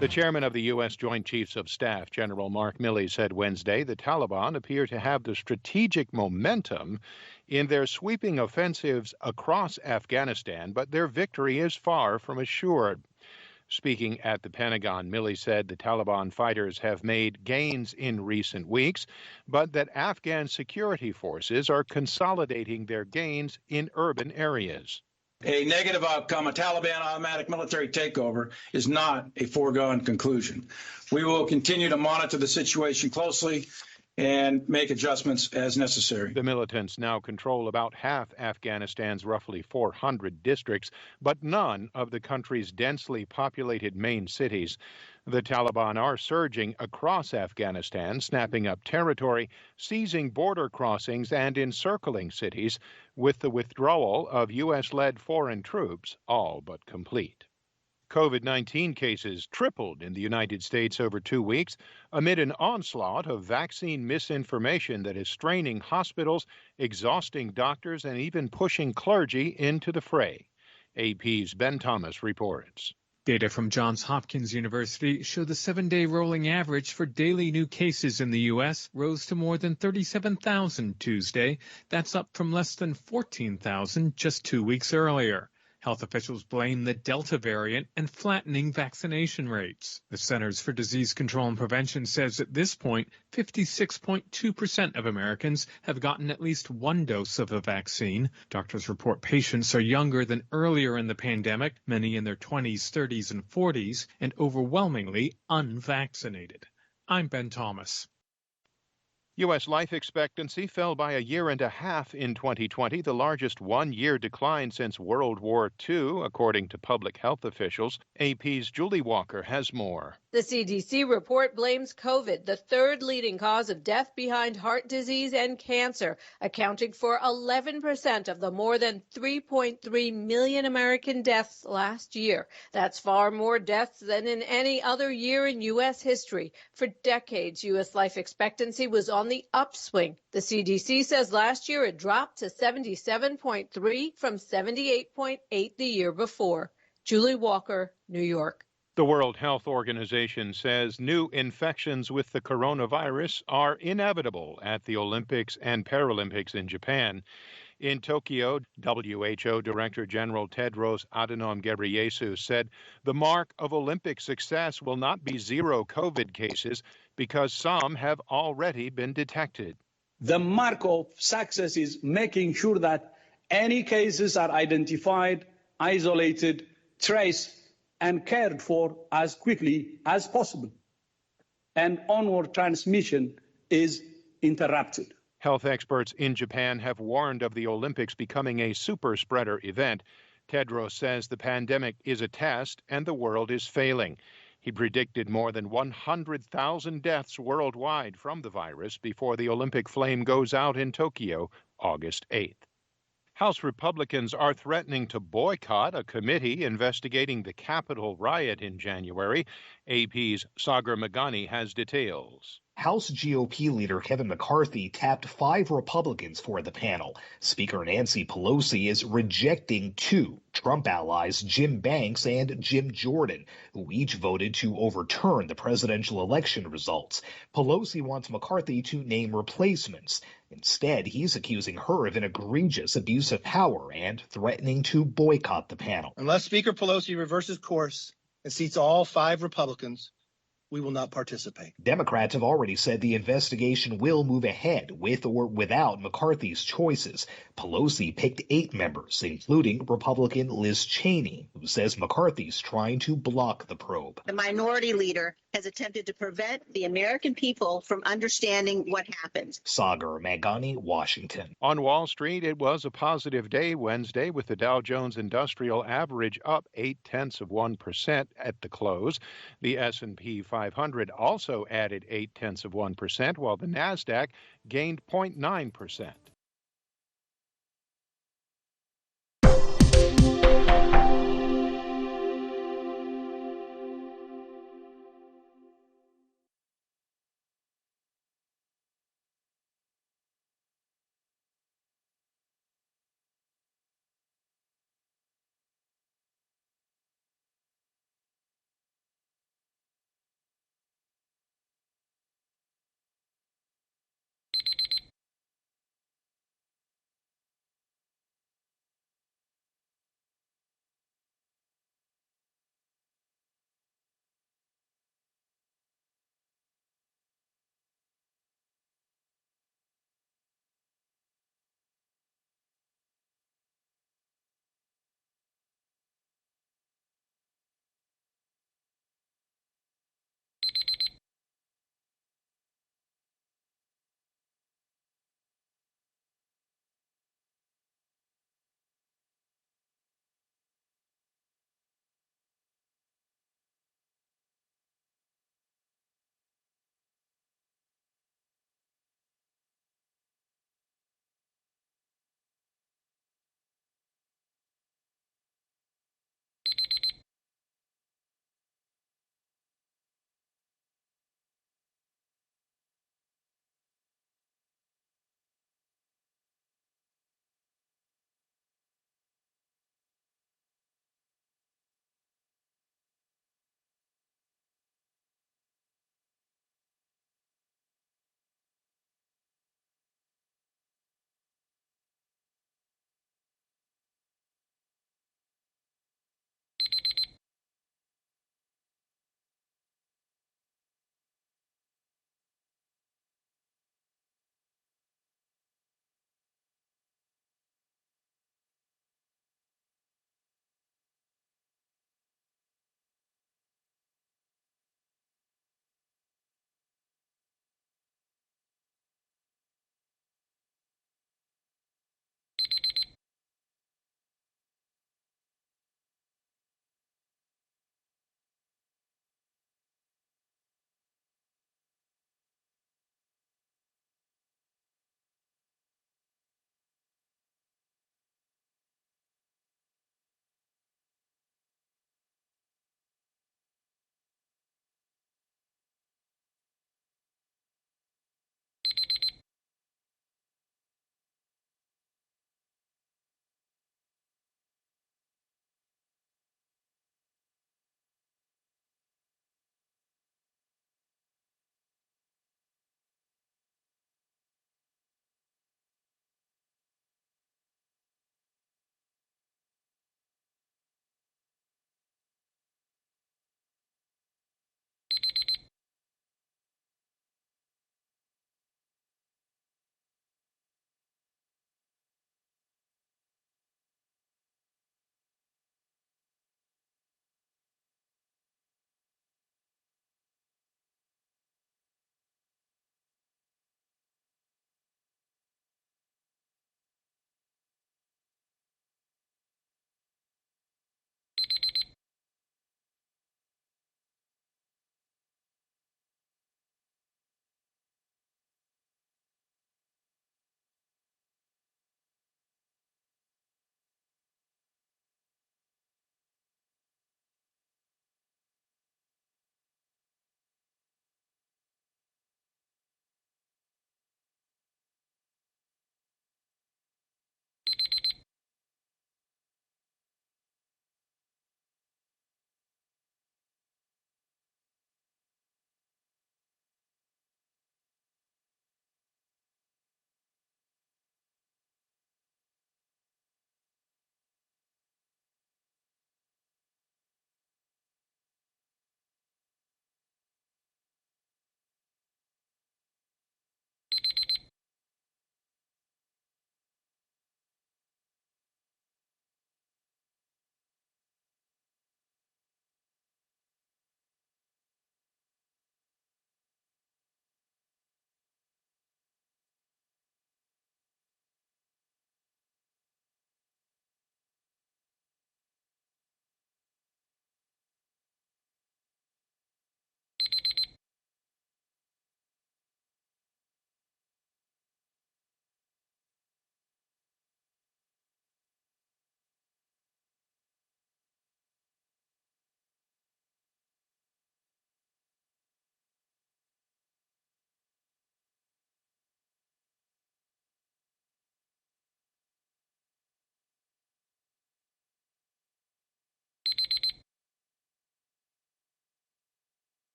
The chairman of the U.S. Joint Chiefs of Staff, General Mark Milley, said Wednesday the Taliban appear to have the strategic momentum in their sweeping offensives across Afghanistan, but their victory is far from assured. Speaking at the Pentagon, Milley said the Taliban fighters have made gains in recent weeks, but that Afghan security forces are consolidating their gains in urban areas. A negative outcome, a Taliban automatic military takeover, is not a foregone conclusion. We will continue to monitor the situation closely and make adjustments as necessary. The militants now control about half Afghanistan's roughly 400 districts, but none of the country's densely populated main cities. The Taliban are surging across Afghanistan, snapping up territory, seizing border crossings, and encircling cities, with the withdrawal of U.S.-led foreign troops all but complete. COVID-19 cases tripled in the United States over 2 weeks amid an onslaught of vaccine misinformation that is straining hospitals, exhausting doctors, and even pushing clergy into the fray. AP's Ben Thomas reports. Data from Johns Hopkins University show the 7-day rolling average for daily new cases in the U.S. rose to more than 37,000 Tuesday. That's up from less than 14,000 just 2 weeks earlier. Health officials blame the Delta variant and flattening vaccination rates. The Centers for Disease Control and Prevention says at this point, 56.2% of Americans have gotten at least one dose of a vaccine. Doctors report patients are younger than earlier in the pandemic, many in their 20s, 30s, and 40s, and overwhelmingly unvaccinated. I'm Ben Thomas. U.S. life expectancy fell by 1.5 years in 2020, the largest one-year decline since World War II, according to public health officials. AP's Julie Walker has more. The CDC report blames COVID, the third leading cause of death behind heart disease and cancer, accounting for 11% of the more than 3.3 million American deaths last year. That's far more deaths than in any other year in U.S. history. For decades, U.S. life expectancy was on the upswing. The CDC says last year it dropped to 77.3 from 78.8 the year before. Julie Walker, New York. The World Health Organization says new infections with the coronavirus are inevitable at the Olympics and Paralympics in Japan. In Tokyo, WHO Director General Tedros Adhanom Ghebreyesus said the mark of Olympic success will not be zero COVID cases because some have already been detected. The mark of success is making sure that any cases are identified, isolated, traced, and cared for as quickly as possible, and onward transmission is interrupted. Health experts in Japan have warned of the Olympics becoming a super spreader event. Tedros says the pandemic is a test and the world is failing. He predicted more than 100,000 deaths worldwide from the virus before the Olympic flame goes out in Tokyo August 8th. House Republicans are threatening to boycott a committee investigating the Capitol riot in January. AP's Sagar Meghani has details. House GOP leader Kevin McCarthy tapped 5 Republicans for the panel. Speaker Nancy Pelosi is rejecting 2 Trump allies, Jim Banks and Jim Jordan, who each voted to overturn the presidential election results. Pelosi wants McCarthy to name replacements. Instead, he's accusing her of an egregious abuse of power and threatening to boycott the panel. Unless Speaker Pelosi reverses course and seats all 5 Republicans, we will not participate. Democrats have already said the investigation will move ahead with or without McCarthy's choices. Pelosi picked 8 members, including Republican Liz Cheney, who says McCarthy's trying to block the probe. The minority leader has attempted to prevent the American people from understanding what happened. Sagar Meghani, Washington. On Wall Street, it was a positive day Wednesday with the Dow Jones Industrial Average up 0.8% at the close. The S&P 500 also added 0.8%, while the Nasdaq gained 0.9%.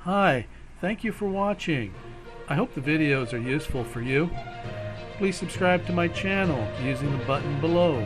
Hi, thank you for watching. I hope the videos are useful for you. Please subscribe to my channel using the button below.